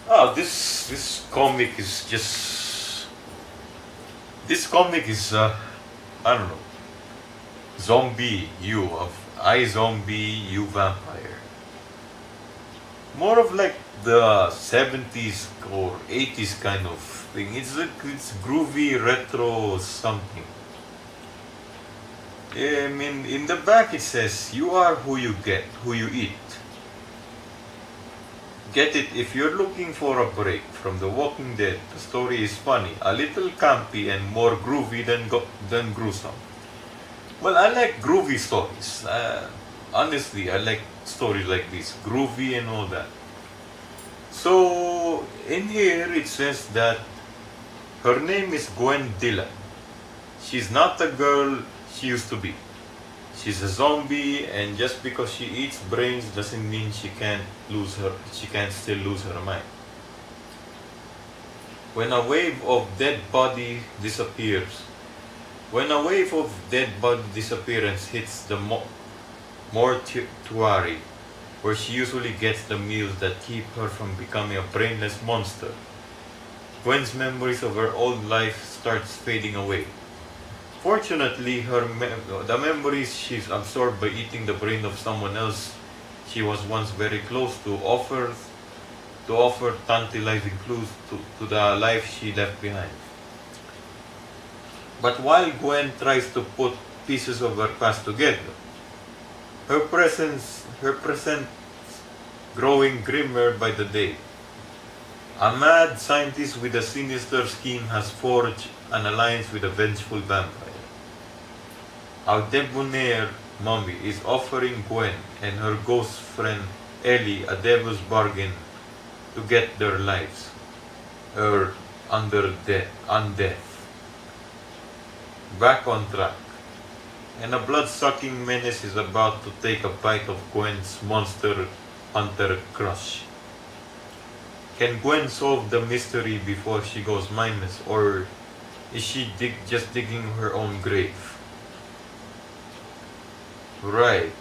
This comic is just this comic is I don't know, zombie you of I zombie you vampire, more of like the 70s or 80s kind of thing. It's like it's groovy retro something. I mean, in the back it says, "You are who you get, who you eat." Get it? If you're looking for a break from The Walking Dead, the story is funny, a little campy, and more groovy than gruesome. Well, I like groovy stories. Honestly, I like stories like this, groovy and all that. So, in here it says that her name is Gwen Dillon. She's not the girl she used to be. She's a zombie, and just because she eats brains doesn't mean she can't still lose her mind. When a wave of dead body disappears, when a wave of dead body disappearance hits the mortuary, where she usually gets the meals that keep her from becoming a brainless monster, Gwen's memories of her old life starts fading away. Fortunately, the memories she's absorbed by eating the brain of someone else she was once very close to offer tantalizing clues to the life she left behind. But while Gwen tries to put pieces of her past together, her present growing grimmer by the day. A mad scientist with a sinister scheme has forged an alliance with a vengeful vampire. A debonair mummy is offering Gwen and her ghost friend Ellie a devil's bargain to get their lives on death back on track. And a blood-sucking menace is about to take a bite of Gwen's monster hunter crush. Can Gwen solve the mystery before she goes mindless, or is she just digging her own grave? Right.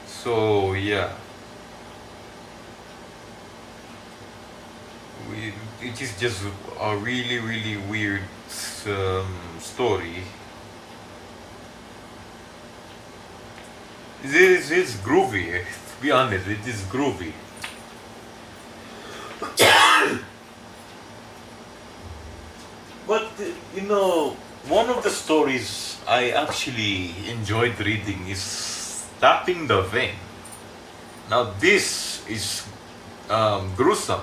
So yeah, it is just a really weird story. It's groovy. To be honest, it is groovy. But one of the stories I actually enjoyed reading is Tapping the Vein. Now this is gruesome,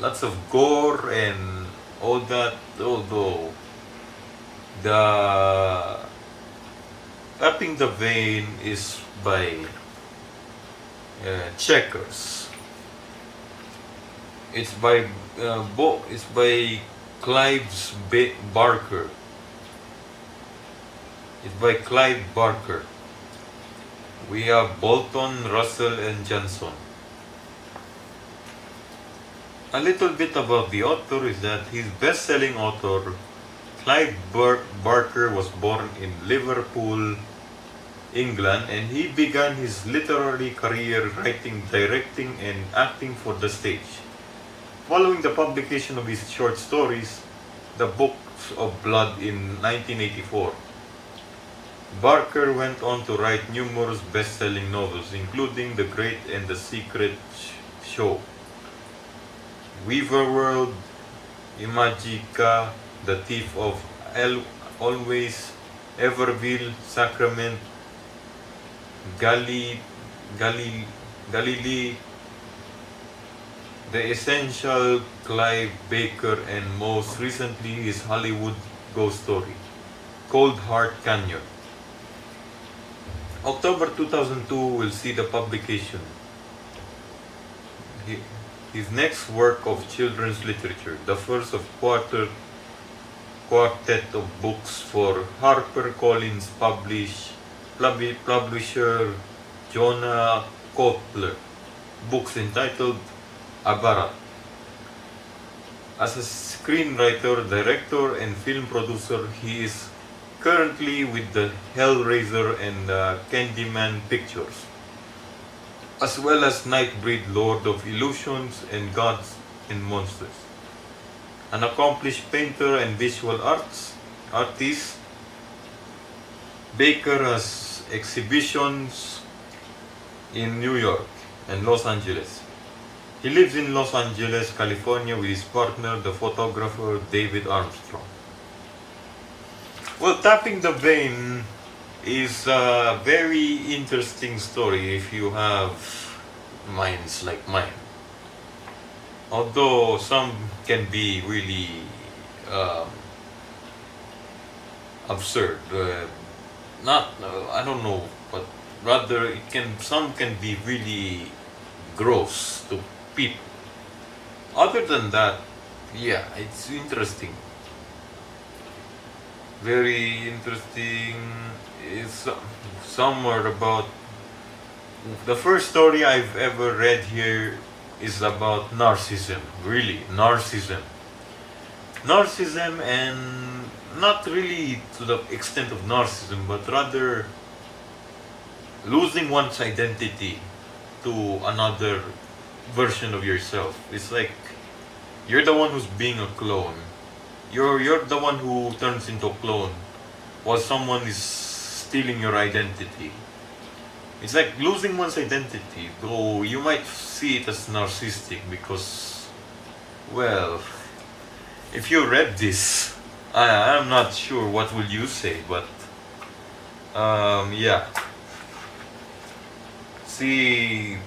lots of gore and all that. Although the Tapping the Vein is by Checkers. It's by Barker. It's by Clive Barker. We have Bolton, Russell, and Johnson. A little bit about the author is that his best-selling author, Clive Barker, was born in Liverpool, England, and he began his literary career writing, directing, and acting for the stage. Following the publication of his short stories, The Books of Blood, in 1984, Barker went on to write numerous best-selling novels, including The Great and the Secret Show, Weaverworld, Imagica, The Thief of Always, Everville, Sacrament, Galilee, The Essential, Clive Baker, and most recently his Hollywood ghost story, Cold Heart Canyon. October 2002 will see the publication. His next work of children's literature, the first of quartet of books for HarperCollins publisher Jonah Kotler, books entitled Abarat. As a screenwriter, director, and film producer, he is currently with the Hellraiser and Candyman Pictures. as well as Nightbreed, Lord of Illusions and Gods and Monsters. An accomplished painter and visual artist, Baker has exhibitions in New York and Los Angeles. He lives in Los Angeles, California with his partner, the photographer David Armstrong. Well, Tapping the Vein is a very interesting story if you have minds like mine. Although some can be really absurd, I don't know, but rather some can be really gross to people. Other than that, yeah, it's interesting. Very interesting. It's somewhere about the first story I've ever read here is about narcissism. Really, narcissism. Narcissism, and not really to the extent of narcissism, but rather losing one's identity to another version of yourself. It's like you're the one who's being a clone. You're the one who turns into a clone while someone is stealing your identity. It's like losing one's identity, though you might see it as narcissistic because, well, if you read this, I'm not sure what will you say, but yeah. See,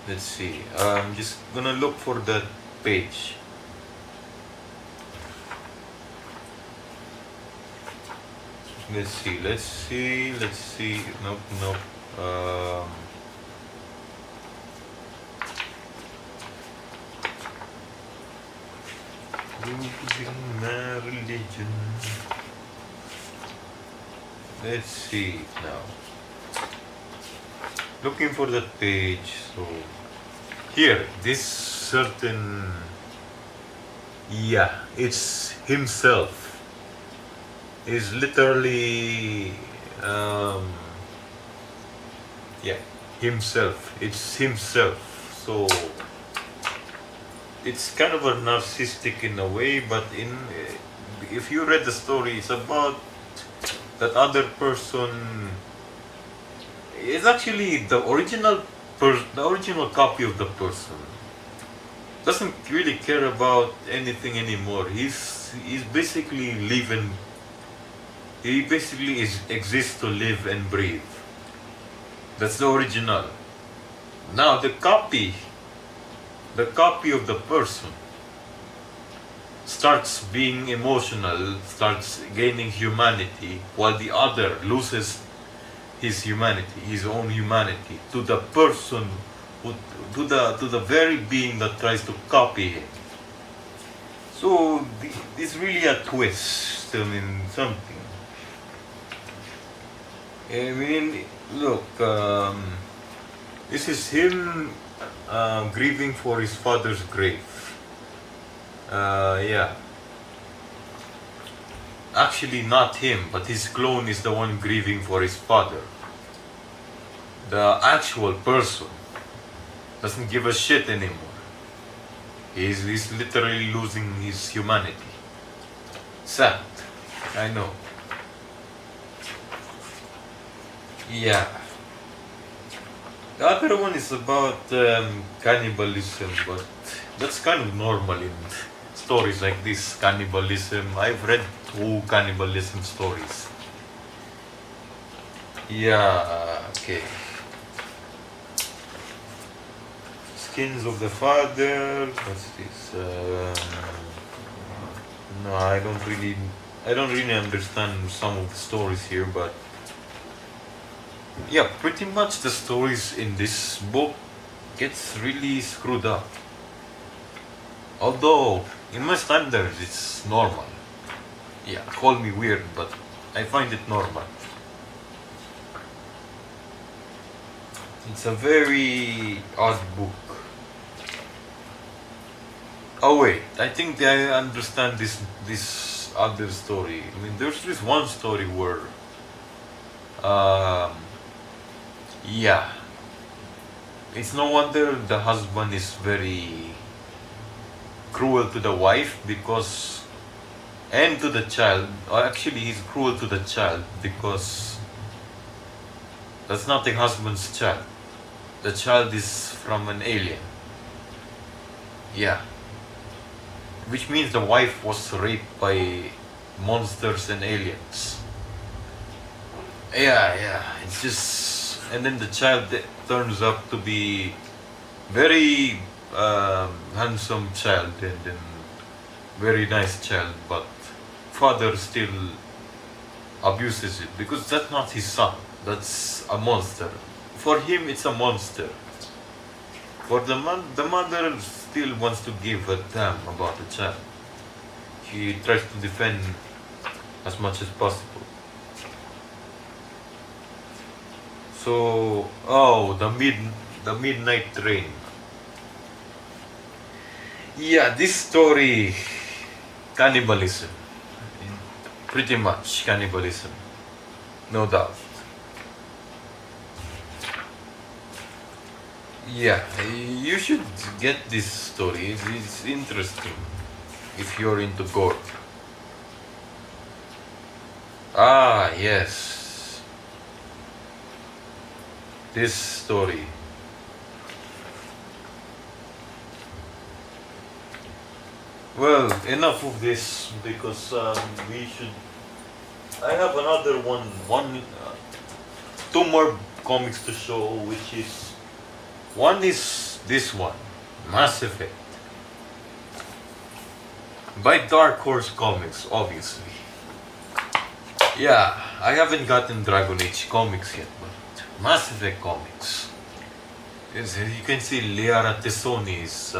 let's see. I'm just gonna look for that page. Let's see. Nope. Losing my religion. Let's see now. Looking for that page. So here, this certain, yeah, it's himself. Is literally, yeah, himself. It's himself. So it's kind of a narcissistic in a way, but if you read the story, it's about that other person. It's actually the original copy of the person. Doesn't really care about anything anymore. He's basically living. He basically exists to live and breathe. That's the original. Now the copy of the person starts being emotional, starts gaining humanity, while the other loses his humanity, his own humanity, to the person, to the very being that tries to copy him. So it's really a twist. I mean, something. I mean, look, this is him grieving for his father's grave. Yeah. Actually, not him, but his clone is the one grieving for his father. The actual person doesn't give a shit anymore. He's literally losing his humanity. Sad, I know. Yeah. The other one is about cannibalism, but that's kind of normal in stories like this, cannibalism. I've read 2 cannibalism stories. Yeah, okay. Skins of the Father, what's this? No, I don't really understand some of the stories here, but yeah, pretty much the stories in this book gets really screwed up. Although, in my standards, it's normal. Yeah, call me weird, but I find it normal. It's a very odd book. Oh wait, I think I understand this other story. I mean, there's this one story where, yeah, it's no wonder the husband is very cruel to the wife because, and to the child. Or actually, he's cruel to the child because that's not the husband's child. The child is from an alien. Yeah. Which means the wife was raped by monsters and aliens. Yeah. It's just, and then the child turns up to be very handsome child and then very nice child, but father still abuses it because that's not his son. That's a monster. For him, it's a monster. For the mother still wants to give a damn about the child. She tries to defend as much as possible. So, the midnight train. Yeah, this story, cannibalism. Pretty much cannibalism, no doubt. Yeah, you should get this story. It's interesting if you're into gore. Ah, yes. This story. Well, enough of this because we should. I have another two more comics to show, which is one is this one, Mass Effect, by Dark Horse Comics, obviously. Yeah, I haven't gotten Dragon Age comics yet, but Mass Effect comics. As you can see, Liara Tessoni is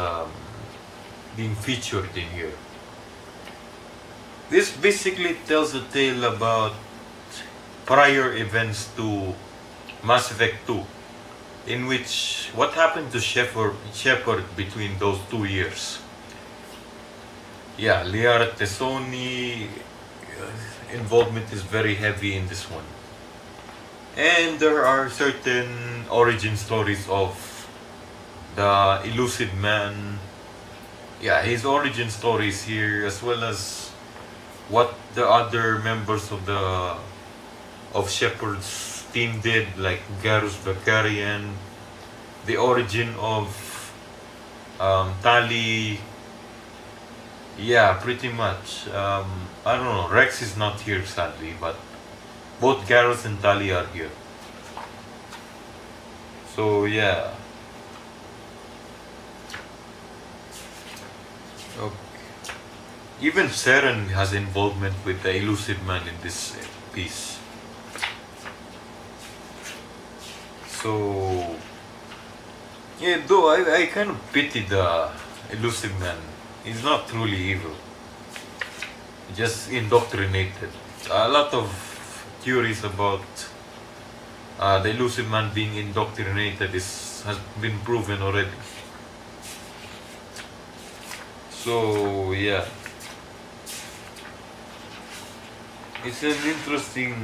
being featured in here. This basically tells a tale about prior events to Mass Effect 2, in which what happened to Shepard between those 2 years. Yeah, Liara Tessoni involvement is very heavy in this one. And there are certain origin stories of the Elusive Man. Yeah, his origin stories here, as well as what the other members of Shepard's team did, like Garrus Vakarian, the origin of Tali. Yeah, pretty much. I don't know, Rex is not here sadly, but both Garrus and Tali are here. So yeah. Okay. Even Saren has involvement with the Elusive Man in this piece. So yeah, though I kind of pity the Elusive Man. He's not truly evil. Just indoctrinated. A lot of theories about the Elusive Man being indoctrinated has been proven already. So yeah, it's an interesting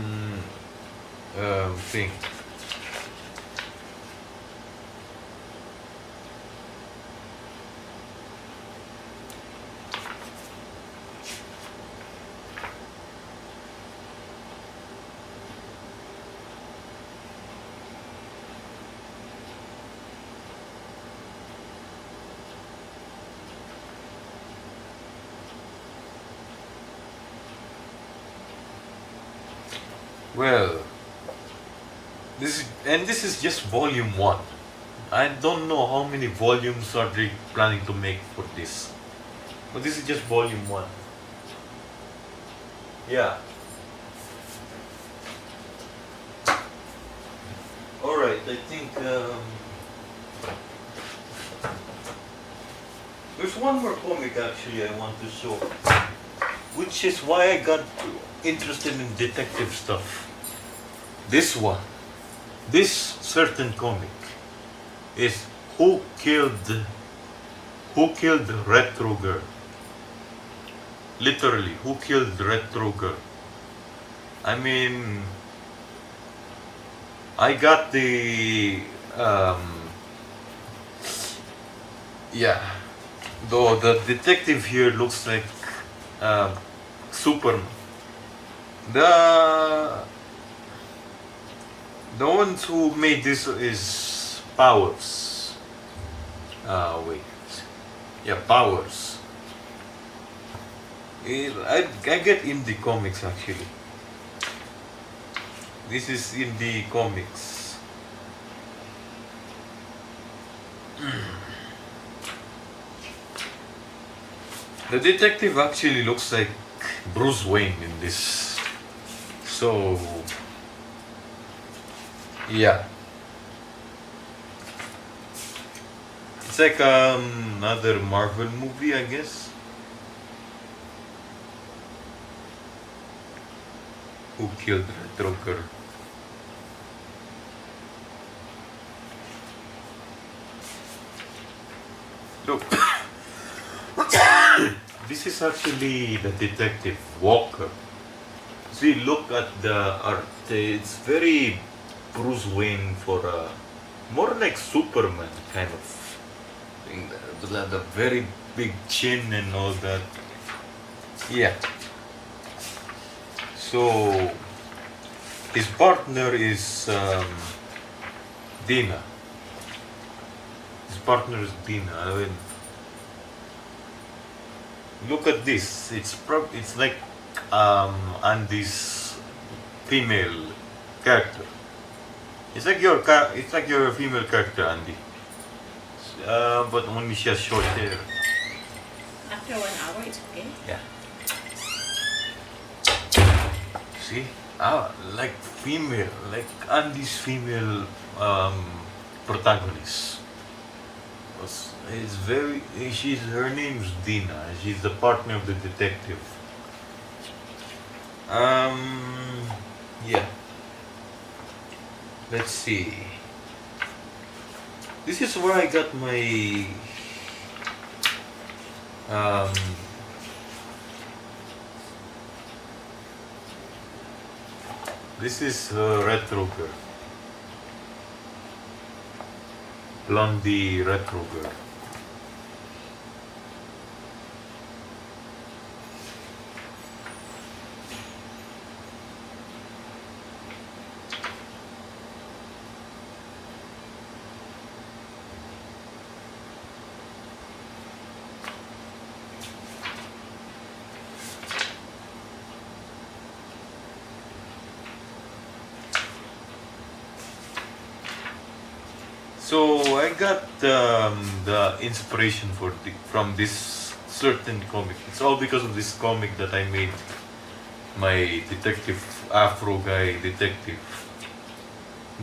thing. Well, this is just volume 1. I don't know how many volumes are they planning to make for this, but this is just volume 1. Yeah. Alright, I think there's one more comic actually I want to show, which is why I got interested in detective stuff. This one, this certain comic is Who Killed Retro Girl. Literally, Who Killed Retro Girl. I mean, I got the Yeah, though the detective here looks like Superman. The the ones who made this is Powers. Wait. Yeah, Powers. I get indie comics actually. This is indie comics. The detective actually looks like Bruce Wayne in this. So, yeah. It's like another Marvel movie, I guess. Who killed Retro Girl? Look, this is actually the detective Walker. See, look at the art. It's very Bruce Wayne for more like Superman kind of thing. The very big chin and all that. Yeah. So his partner is Dina. His partner is Dina. I mean, look at this. It's like Andy's female character. It's like your female character, Andy. But only she has short hair. After 1 hour, it's okay. Yeah. See? Like female, like Andy's female protagonist. It's very. Her name's Dina. She's the partner of the detective. Yeah. Let's see. This is where I got my this is Retro Girl. Blondie Retro Girl. So I got the inspiration from this certain comic. It's all because of this comic that I made my detective Afro guy detective.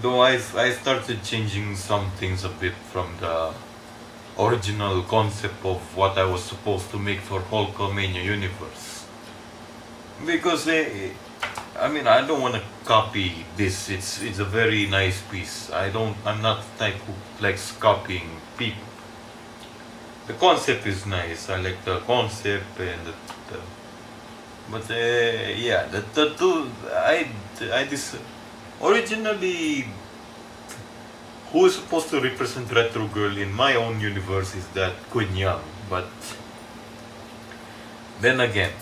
Though I started changing some things a bit from the original concept of what I was supposed to make for Hulkamania universe. Because I mean, I don't want to copy this. It's a very nice piece. I'm not the type who likes copying people. The concept is nice. I like the concept and but yeah, the two I this originally who is supposed to represent Retro Girl in my own universe is that Queen Young, but then again,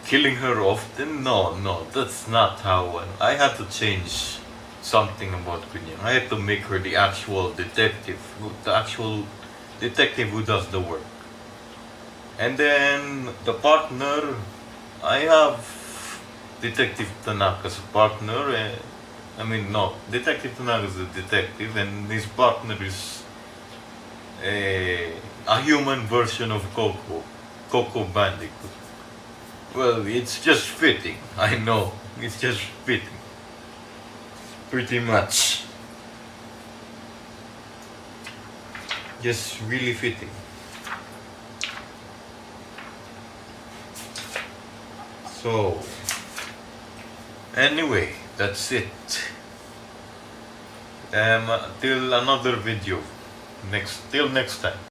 killing her often? No, that's not how I had to change something about Queen Young. I had to make her the actual detective who does the work. And then the partner, I have Detective Tanaka's partner. Detective Tanaka is a detective, and his partner is a human version of Coco Bandicoot. Well, it's just fitting. I know. It's just fitting. Pretty much. Just really fitting. So, anyway, that's it. Till another video. Till next time.